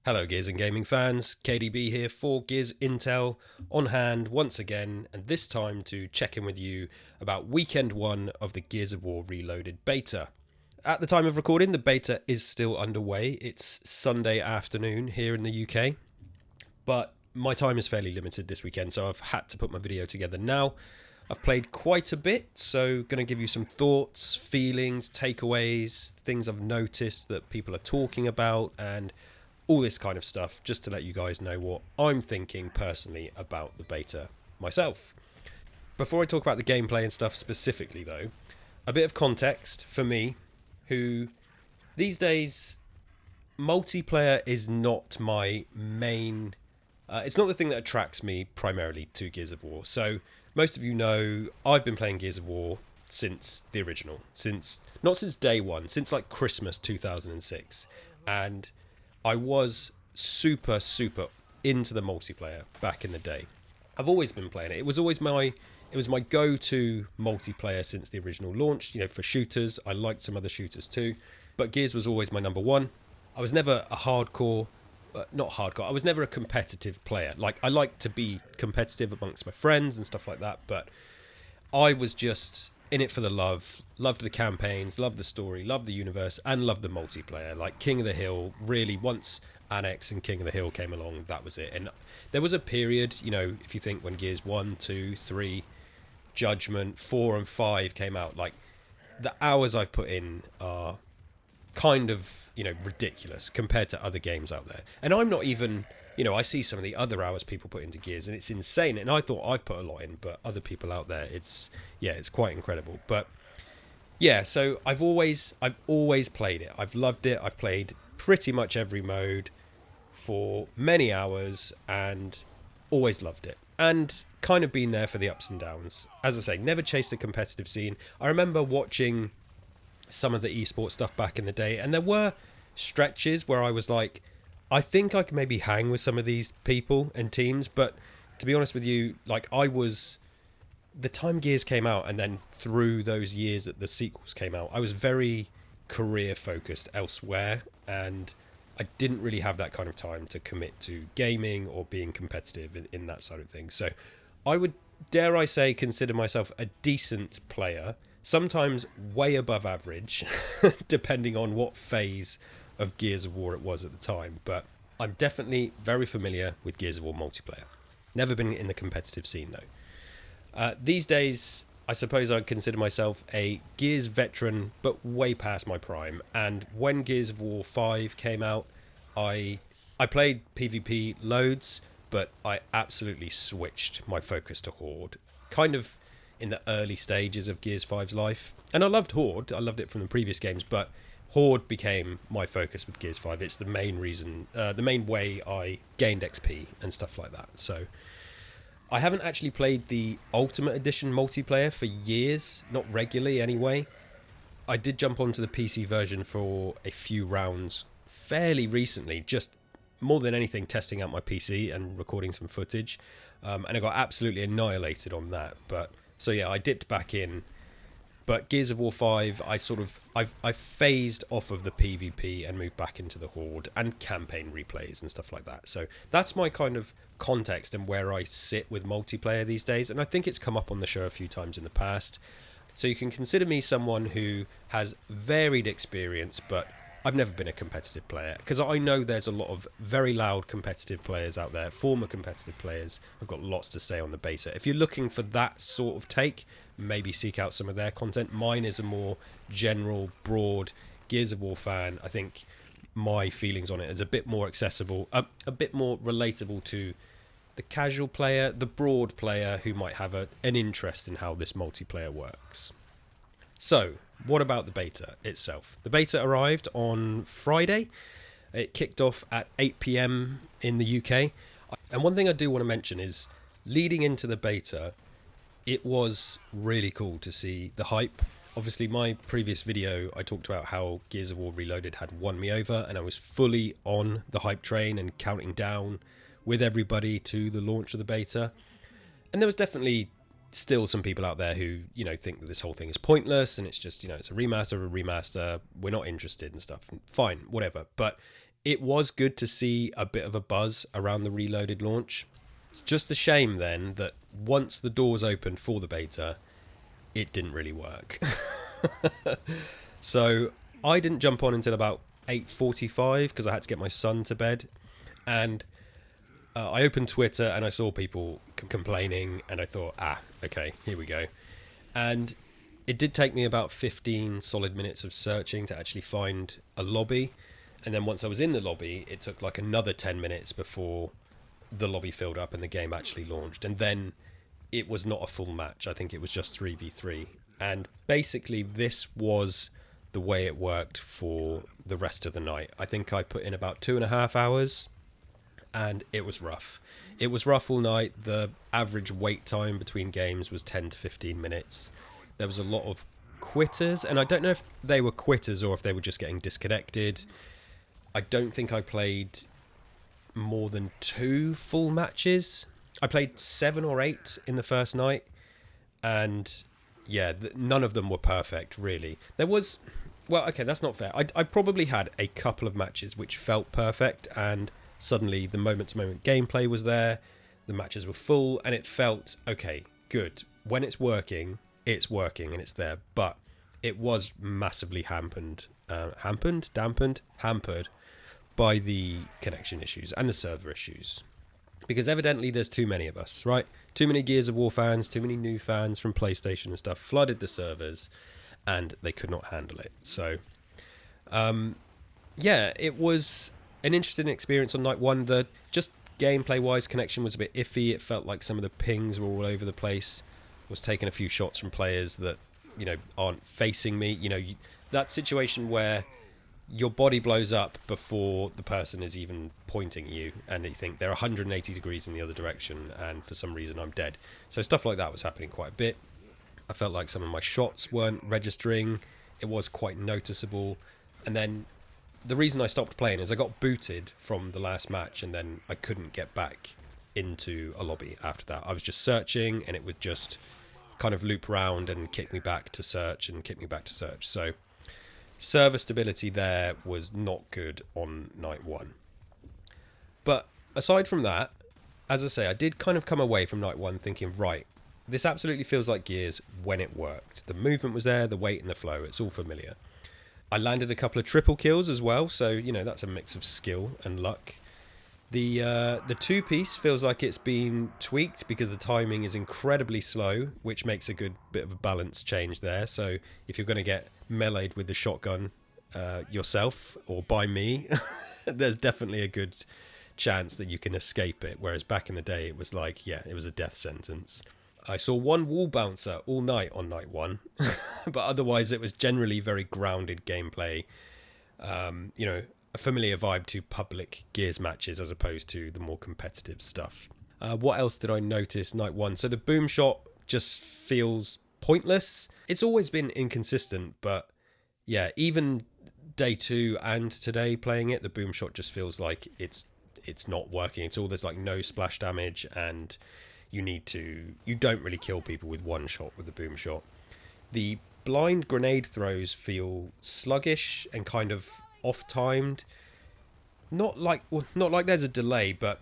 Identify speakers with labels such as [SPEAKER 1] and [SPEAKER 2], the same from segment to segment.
[SPEAKER 1] Hello Gears and Gaming fans, KDB here for Gears Intel, on hand once again, and this time to check in with you about weekend one of the Gears of War Reloaded beta. At the time of recording, the beta is still underway. It's Sunday afternoon here in the UK, but my time is fairly limited this weekend, so I've had to put my video together now. I've played quite a bit, so going to give you some thoughts, feelings, takeaways, things I've noticed that people are talking about, and all this kind of stuff, just to let you guys know what I'm thinking personally about the beta myself. Before I talk about the gameplay and stuff specifically though, a bit of context for me, who these days, multiplayer is not my main, it's not the thing that attracts me primarily to Gears of War. So most of you know I've been playing Gears of War since the original, not since day one, since like Christmas 2006, and I was super into the multiplayer back in the day. I've always been playing it. It was my go-to multiplayer since the original launch. You know, for shooters, I liked some other shooters too, but Gears was always my number one. I was never a I was never a competitive player. Like, I like to be competitive amongst my friends and stuff like that, but I was just in it for the love. Loved the campaigns, loved the story, loved the universe, and loved the multiplayer. Like King of the Hill, really, once Annex and King of the Hill came along, that was it. And there was a period, you know, if you think when Gears 1, 2, 3, Judgment, 4 and 5 came out, like, the hours I've put in are kind of, you know, ridiculous compared to other games out there. And I'm not even, you know, I see some of the other hours people put into Gears and it's insane. And I thought I've put a lot in, but other people out there, it's quite incredible. But yeah, so I've always played it. I've loved it. I've played pretty much every mode for many hours and always loved it. And kind of been there for the ups and downs. As I say, never chased the competitive scene. I remember watching some of the esports stuff back in the day, and there were stretches where I was like, I think I can maybe hang with some of these people and teams, but to be honest with you, like, the time Gears came out and then through those years that the sequels came out, I was very career focused elsewhere, and I didn't really have that kind of time to commit to gaming or being competitive in that side of things. So I would, dare I say, consider myself a decent player, sometimes way above average, depending on what phase of Gears of War it was at the time. But I'm definitely very familiar with Gears of War multiplayer. Never been in the competitive scene though. These days, I suppose I'd consider myself a Gears veteran, but way past my prime. And when Gears of War 5 came out, I played PvP loads, but I absolutely switched my focus to Horde, kind of in the early stages of Gears 5's life. And I loved Horde, I loved it from the previous games, but Horde became my focus with Gears 5. It's the main reason, the main way I gained XP and stuff like that. So I haven't actually played the Ultimate Edition multiplayer for years, not regularly anyway. I did jump onto the PC version for a few rounds fairly recently, just more than anything testing out my PC and recording some footage, and I got absolutely annihilated on that. But so yeah, I dipped back in. But Gears of War 5, I phased off of the PvP and moved back into the Horde and campaign replays and stuff like that. So that's my kind of context and where I sit with multiplayer these days. And I think it's come up on the show a few times in the past. So you can consider me someone who has varied experience, but I've never been a competitive player, because I know there's a lot of very loud competitive players out there, former competitive players. I've got lots to say on the beta. If you're looking for that sort of take, maybe seek out some of their content. Mine is a more general, broad Gears of War fan. I think my feelings on it is a bit more accessible, a bit more relatable to the casual player, the broad player who might have an interest in how this multiplayer works. So, what about the beta itself? The beta arrived on Friday. It kicked off at 8 PM in the UK. And one thing I do want to mention is, leading into the beta, it was really cool to see the hype. Obviously, my previous video, I talked about how Gears of War Reloaded had won me over, and I was fully on the hype train and counting down with everybody to the launch of the beta. And there was definitely still some people out there who, you know, think that this whole thing is pointless and it's just, you know, it's a remaster, we're not interested and stuff. Fine, whatever. But it was good to see a bit of a buzz around the Reloaded launch. It's just a shame then that once the doors opened for the beta, it didn't really work. So I didn't jump on until about 8:45 because I had to get my son to bed. And I opened Twitter and I saw people complaining, and I thought, okay, here we go. And it did take me about 15 solid minutes of searching to actually find a lobby. And then once I was in the lobby, it took like another 10 minutes before the lobby filled up and the game actually launched. And then it was not a full match. I think it was just 3v3. And basically this was the way it worked for the rest of the night. I think I put in about 2.5 hours, and it was rough. It was rough all night. The average wait time between games was 10 to 15 minutes. There was a lot of quitters, and I don't know if they were quitters or if they were just getting disconnected. I don't think I played more than 2 full matches. I played 7 or 8 in the first night, and yeah, none of them were perfect, really. There was, well, okay, that's not fair. I probably had a couple of matches which felt perfect, and suddenly the moment-to-moment gameplay was there, the matches were full, and it felt, okay, good. When it's working, and it's there. But it was massively hampered by the connection issues and the server issues. Because evidently there's too many of us, right? Too many Gears of War fans, too many new fans from PlayStation and stuff flooded the servers, and they could not handle it. So, yeah, it was an interesting experience on night one. The just gameplay-wise, connection was a bit iffy. It felt like some of the pings were all over the place. I was taking a few shots from players that, you know, aren't facing me. You know, that situation where your body blows up before the person is even pointing at you, and you think they're 180 degrees in the other direction, and for some reason I'm dead. So stuff like that was happening quite a bit. I felt like some of my shots weren't registering. It was quite noticeable. And then the reason I stopped playing is I got booted from the last match, and then I couldn't get back into a lobby after that. I was just searching, and it would just kind of loop round and kick me back to search and kick me back to search. So server stability there was not good on night one. But aside from that, as I say, I did kind of come away from night one thinking, right, this absolutely feels like Gears when it worked. The movement was there, the weight and the flow, it's all familiar. I landed a couple of triple kills as well, so, you know, that's a mix of skill and luck. The two-piece feels like it's been tweaked because the timing is incredibly slow, which makes a good bit of a balance change there. So if you're going to get meleeed with the shotgun yourself or by me, there's definitely a good chance that you can escape it. Whereas back in the day, it was like, yeah, it was a death sentence. I saw one wall bouncer all night on night one, but otherwise it was generally very grounded gameplay. You know, a familiar vibe to public Gears matches as opposed to the more competitive stuff. What else did I notice night one? So the boom shot just feels pointless. It's always been inconsistent, but yeah, even day 2 and today playing it, the boom shot just feels like it's not working at all. There's like no splash damage, and you don't really kill people with one shot with the boom shot. The blind grenade throws feel sluggish and kind of off-timed. Not like there's a delay, but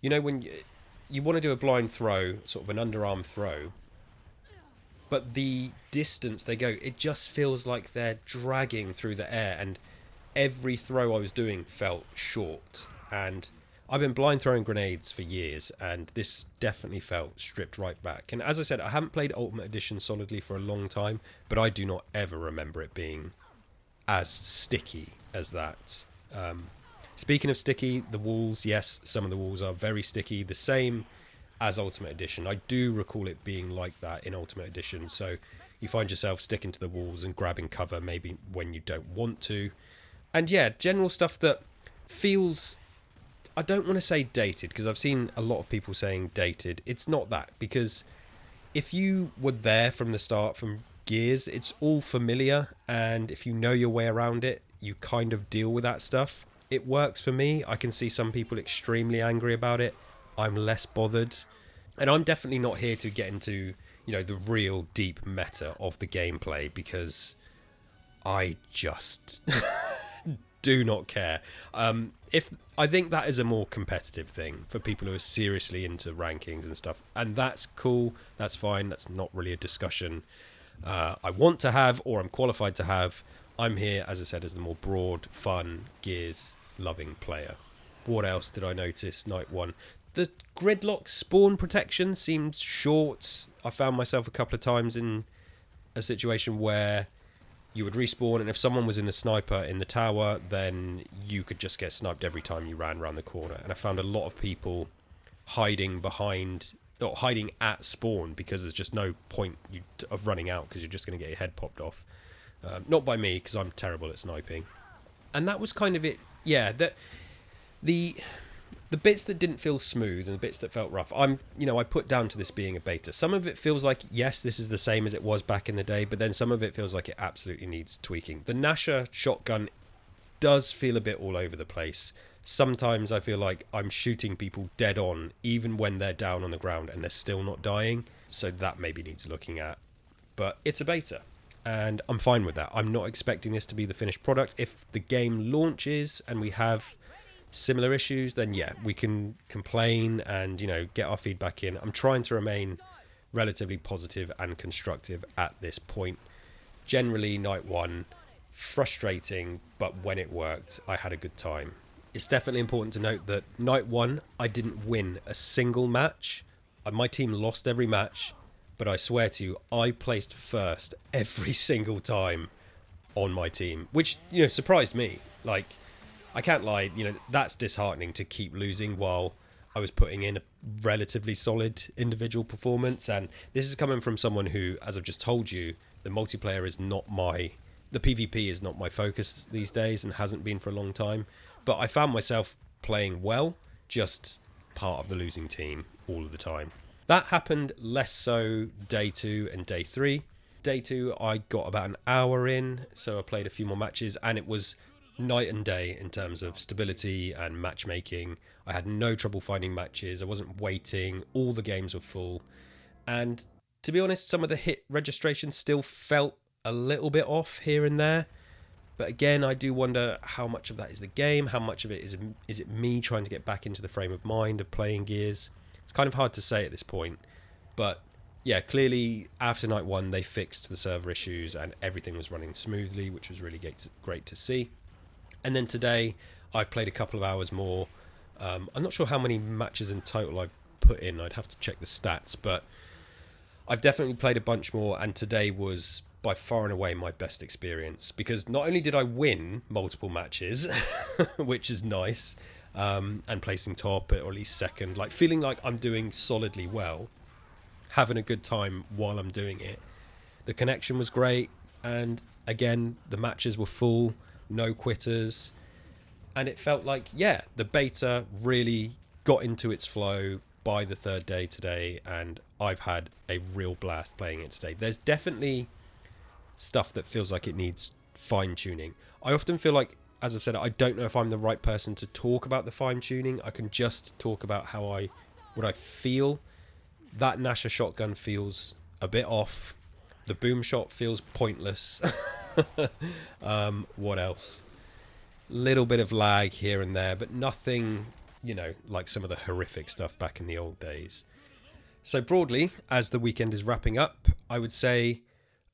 [SPEAKER 1] you know when you want to do a blind throw, sort of an underarm throw, but the distance they go, it just feels like they're dragging through the air, and every throw I was doing felt short. And I've been blind throwing grenades for years, and this definitely felt stripped right back. And as I said, I haven't played Ultimate Edition solidly for a long time, but I do not ever remember it being as sticky as that. Speaking of sticky, the walls, yes, some of the walls are very sticky, the same as Ultimate Edition. I do recall it being like that in Ultimate Edition, so you find yourself sticking to the walls and grabbing cover maybe when you don't want to. And yeah, general stuff that feels, I don't want to say dated, because I've seen a lot of people saying dated. It's not that, because if you were there from the start, from Gears, it's all familiar, and if you know your way around it, you kind of deal with that stuff. It works for me. I can see some people extremely angry about it. I'm less bothered, and I'm definitely not here to get into, you know, the real deep meta of the gameplay, because I just do not care. If I think that is a more competitive thing for people who are seriously into rankings and stuff, and that's cool. That's fine. That's not really a discussion I want to have or I'm qualified to have. I'm here, as I said, as the more broad, fun, Gears loving player. What else did I notice night one? The gridlock spawn protection seemed short. I found myself a couple of times in a situation where you would respawn, and if someone was in the sniper in the tower, then you could just get sniped every time you ran around the corner. And I found a lot of people hiding behind, or hiding at spawn, because there's just no point of running out because you're just going to get your head popped off. Not by me, because I'm terrible at sniping. And that was kind of it. Yeah, the bits that didn't feel smooth and the bits that felt rough, I put down to this being a beta. Some of it feels like, yes, this is the same as it was back in the day, but then some of it feels like it absolutely needs tweaking. The Nasher shotgun does feel a bit all over the place. Sometimes I feel like I'm shooting people dead on, even when they're down on the ground and they're still not dying. So that maybe needs looking at. But it's a beta, and I'm fine with that. I'm not expecting this to be the finished product. If the game launches and we have similar issues, then yeah, we can complain and get our feedback in. I'm trying to remain relatively positive and constructive at this point. Generally, night one, frustrating, but when it worked, I had a good time. It's definitely important to note that night one, I didn't win a single match. My team lost every match, but I swear to you, I placed first every single time on my team, which surprised me. Like, I can't lie, that's disheartening to keep losing while I was putting in a relatively solid individual performance. And this is coming from someone who, as I've just told you, the multiplayer is not the PvP is not my focus these days and hasn't been for a long time. But I found myself playing well, just part of the losing team all of the time. That happened less so day 2 and day 3. Day 2, I got about an hour in, so I played a few more matches, and it was night and day in terms of stability and matchmaking. I had no trouble finding matches. I wasn't waiting. All the games were full. And to be honest, some of the hit registrations still felt a little bit off here and there. But again, I do wonder how much of that is the game, how much of it is it me trying to get back into the frame of mind of playing Gears. It's kind of hard to say at this point. But yeah, clearly after night one, they fixed the server issues and everything was running smoothly, which was really great to see. And then today, I've played a couple of hours more. I'm not sure how many matches in total I've put in. I'd have to check the stats, but I've definitely played a bunch more, and today was by far and away my best experience, because not only did I win multiple matches, which is nice, and placing top or at least second, like feeling like I'm doing solidly well, having a good time while I'm doing it. The connection was great, and again, the matches were full. No quitters, and it felt like, yeah, the beta really got into its flow by the third day today, and I've had a real blast playing it today. There's definitely stuff that feels like it needs fine-tuning. I often feel like, as I've said, I don't know if I'm the right person to talk about the fine-tuning. I can just talk about what I feel. That Nasher shotgun feels a bit off. The boom shot feels pointless. What else? Little bit of lag here and there, but nothing, like some of the horrific stuff back in the old days. So broadly, as the weekend is wrapping up, I would say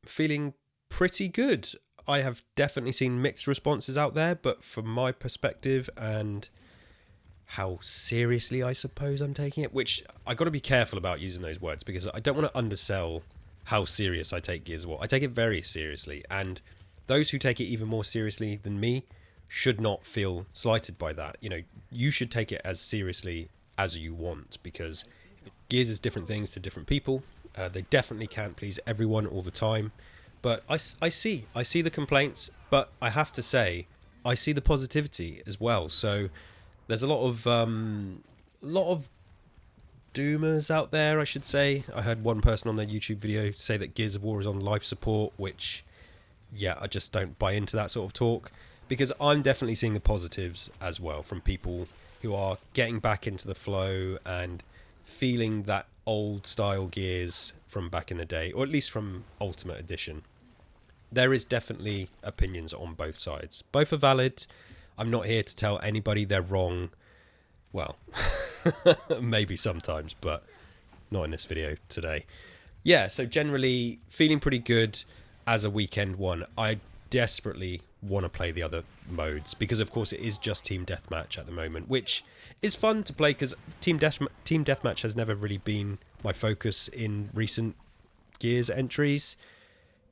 [SPEAKER 1] feeling pretty good. I have definitely seen mixed responses out there, but from my perspective and how seriously I suppose I'm taking it, which I got to be careful about using those words, because I don't want to undersell how serious I take Gears of War. I take it very seriously, and those who take it even more seriously than me should not feel slighted by that. You should take it as seriously as you want, because Gears is different things to different people. They definitely can't please everyone all the time, but I see the complaints, but I have to say I see the positivity as well. So there's a lot of doomers out there, I should say. I heard one person on their YouTube video say that Gears of War is on life support, which, yeah, I just don't buy into that sort of talk, because I'm definitely seeing the positives as well from people who are getting back into the flow and feeling that old style Gears from back in the day, or at least from Ultimate Edition. There is definitely opinions on both sides. Both are valid. I'm not here to tell anybody they're wrong. Well, maybe sometimes, but not in this video today. Yeah, so generally feeling pretty good as a weekend one. I desperately want to play the other modes because, of course, it is just Team Deathmatch at the moment, which is fun to play because Team Deathmatch has never really been my focus in recent Gears entries.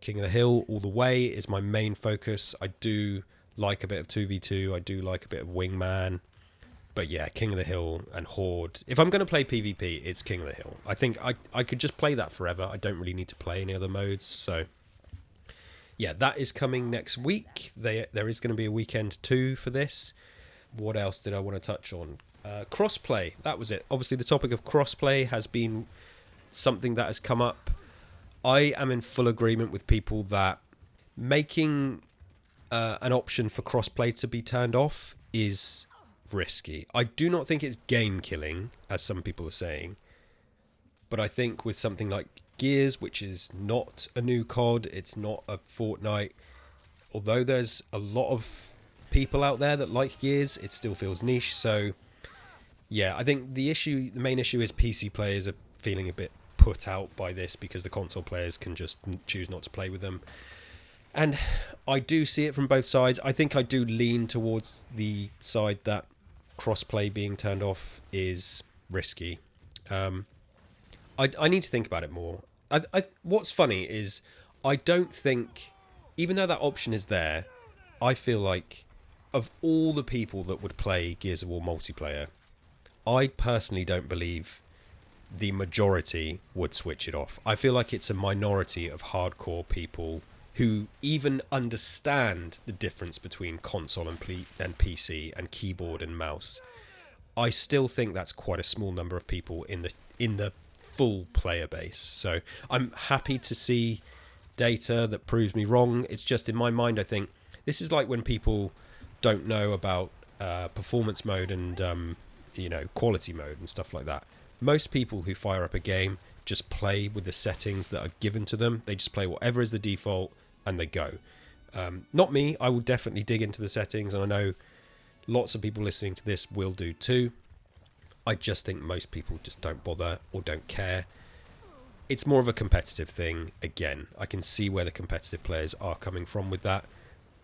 [SPEAKER 1] King of the Hill all the way is my main focus. I do like a bit of 2v2. I do like a bit of Wingman. But yeah, King of the Hill and Horde. If I'm going to play PvP, it's King of the Hill. I think I could just play that forever. I don't really need to play any other modes. So yeah, that is coming next week. There is going to be a weekend 2 for this. What else did I want to touch on? Crossplay. That was it. Obviously, the topic of crossplay has been something that has come up. I am in full agreement with people that making an option for crossplay to be turned off is risky. I do not think it's game killing, as some people are saying, but I think with something like Gears, which is not a new COD, it's not a Fortnite, although there's a lot of people out there that like Gears, it still feels niche. So yeah, I think the main issue is PC players are feeling a bit put out by this because the console players can just choose not to play with them. And I do see it from both sides. I think I do lean towards the side that crossplay being turned off is risky. I need to think about it more. What's funny is I don't think, even though that option is there, I feel like of all the people that would play Gears of War multiplayer, I personally don't believe the majority would switch it off. I feel like it's a minority of hardcore people who even understand the difference between console and PC and keyboard and mouse. I still think that's quite a small number of people in the full player base. So I'm happy to see data that proves me wrong. It's just in my mind, I think this is like when people don't know about performance mode and quality mode and stuff like that. Most people who fire up a game just play with the settings that are given to them. They just play whatever is the default and they go. Not me. I will definitely dig into the settings, and I know lots of people listening to this will do too. I just think most people just don't bother or don't care. It's more of a competitive thing. Again, I can see where the competitive players are coming from with that.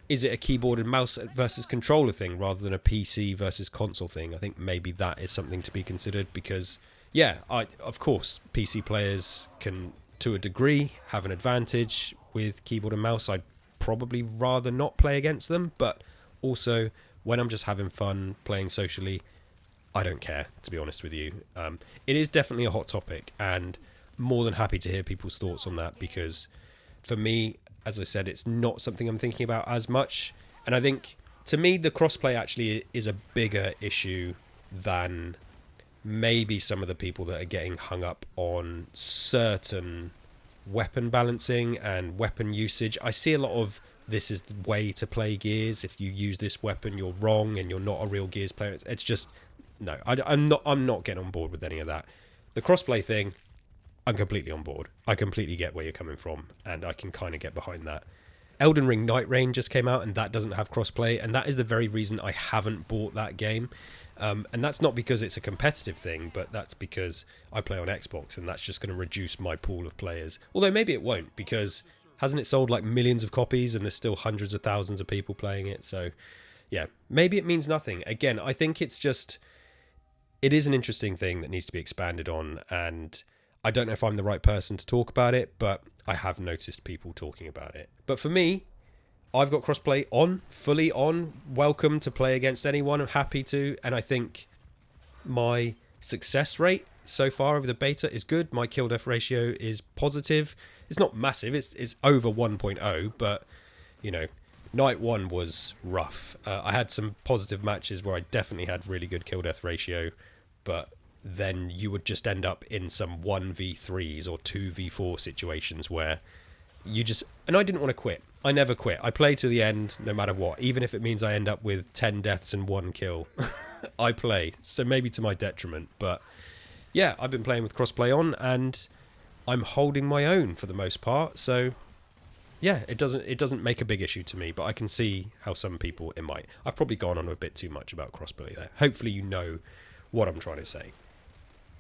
[SPEAKER 1] Is it a keyboard and mouse versus controller thing rather than a PC versus console thing? I think maybe that is something to be considered because, yeah, of course, PC players can, to a degree, have an advantage with keyboard and mouse. I'd probably rather not play against them, but also when I'm just having fun playing socially, I don't care, to be honest with you. It is definitely a hot topic, and more than happy to hear people's thoughts on that because for me, as I said, it's not something I'm thinking about as much. And I think, to me, the crossplay actually is a bigger issue than maybe some of the people that are getting hung up on certain weapon balancing and weapon usage. I see a lot of this is the way to play Gears. If you use this weapon, you're wrong and you're not a real Gears player. It's just, no, I'm not getting on board with any of that. The crossplay thing, I'm completely on board. I completely get where you're coming from, and I can kind of get behind that. Elden Ring Night Rain just came out, and that doesn't have crossplay, and that is the very reason I haven't bought that game. And that's not because it's a competitive thing, but that's because I play on Xbox, and that's just going to reduce my pool of players. Although maybe it won't, because hasn't it sold like millions of copies, and there's still hundreds of thousands of people playing it? So, yeah, maybe it means nothing. Again, I think it is an interesting thing that needs to be expanded on, and I don't know if I'm the right person to talk about it, but I have noticed people talking about it. But for me, I've got crossplay on, fully on, welcome to play against anyone, I'm happy to, and I think my success rate so far over the beta is good. My kill death ratio is positive. It's not massive, it's over 1.0, but, night one was rough. I had some positive matches where I definitely had really good kill death ratio, but then you would just end up in some 1v3s or 2v4 situations where you just... And I didn't want to quit. I never quit. I play to the end no matter what. Even if it means I end up with 10 deaths and 1 kill. I play. So maybe to my detriment. But yeah, I've been playing with crossplay on and I'm holding my own for the most part. So yeah, it doesn't make a big issue to me, but I can see how some people it might. I've probably gone on a bit too much about crossplay there. Hopefully you know what I'm trying to say.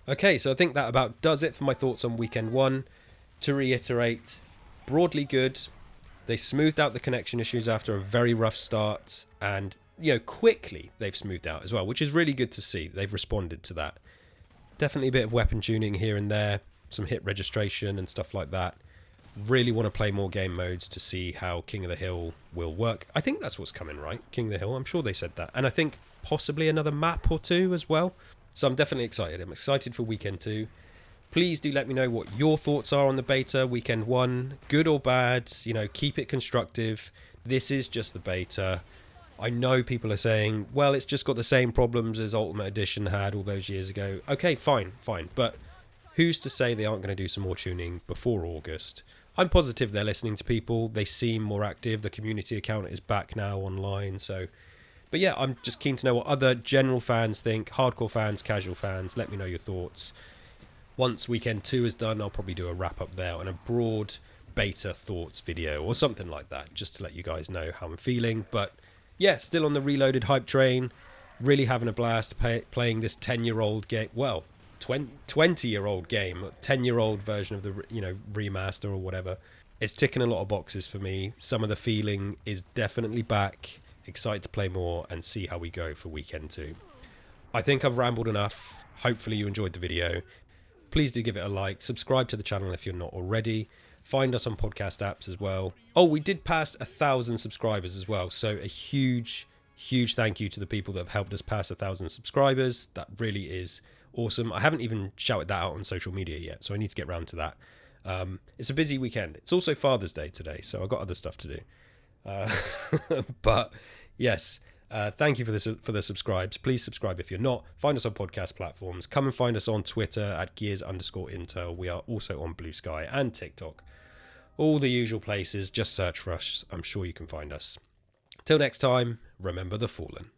[SPEAKER 1] Okay, so I think that about does it for my thoughts on weekend one. To reiterate, broadly good. They smoothed out the connection issues after a very rough start, and quickly they've smoothed out as well, which is really good to see. They've responded to that. Definitely a bit of weapon tuning here and there, some hit registration and stuff like that. Really want to play more game modes to see how King of the Hill will work. I think that's what's coming, right? King of the Hill, I'm sure they said that. And I think possibly another map or two as well. So I'm definitely excited. I'm excited for weekend 2. Please do let me know what your thoughts are on the beta, weekend 1, good or bad. Keep it constructive. This is just the beta. I know people are saying, well, it's just got the same problems as Ultimate Edition had all those years ago. Okay, fine. But who's to say they aren't going to do some more tuning before August? I'm positive they're listening to people. They seem more active. The community account is back now online. But yeah, I'm just keen to know what other general fans think. Hardcore fans, casual fans. Let me know your thoughts. Once weekend 2 is done, I'll probably do a wrap up there and a broad beta thoughts video or something like that, just to let you guys know how I'm feeling. But yeah, still on the Reloaded hype train. Really having a blast playing this 10-year-old game. Well, 20-year-old game, 10-year-old version of the remaster or whatever. It's ticking a lot of boxes for me. Some of the feeling is definitely back. Excited to play more and see how we go for weekend 2. I think I've rambled enough. Hopefully you enjoyed the video. Please do give it a like. Subscribe to the channel if you're not already. Find us on podcast apps as well. Oh, we did pass 1,000 subscribers as well. So a huge thank you to the people that have helped us pass 1,000 subscribers. That really is awesome. I haven't even shouted that out on social media yet, so I need to get around to that. It's a busy weekend. It's also Father's Day today, so I've got other stuff to do. But yes, thank you for the subscribes. Please subscribe if you're not. Find us on podcast platforms. Come and find us on Twitter at gears_intel. We are also on Blue Sky and TikTok. All the usual places. Just search for us. I'm sure you can find us. Till next time, remember the fallen.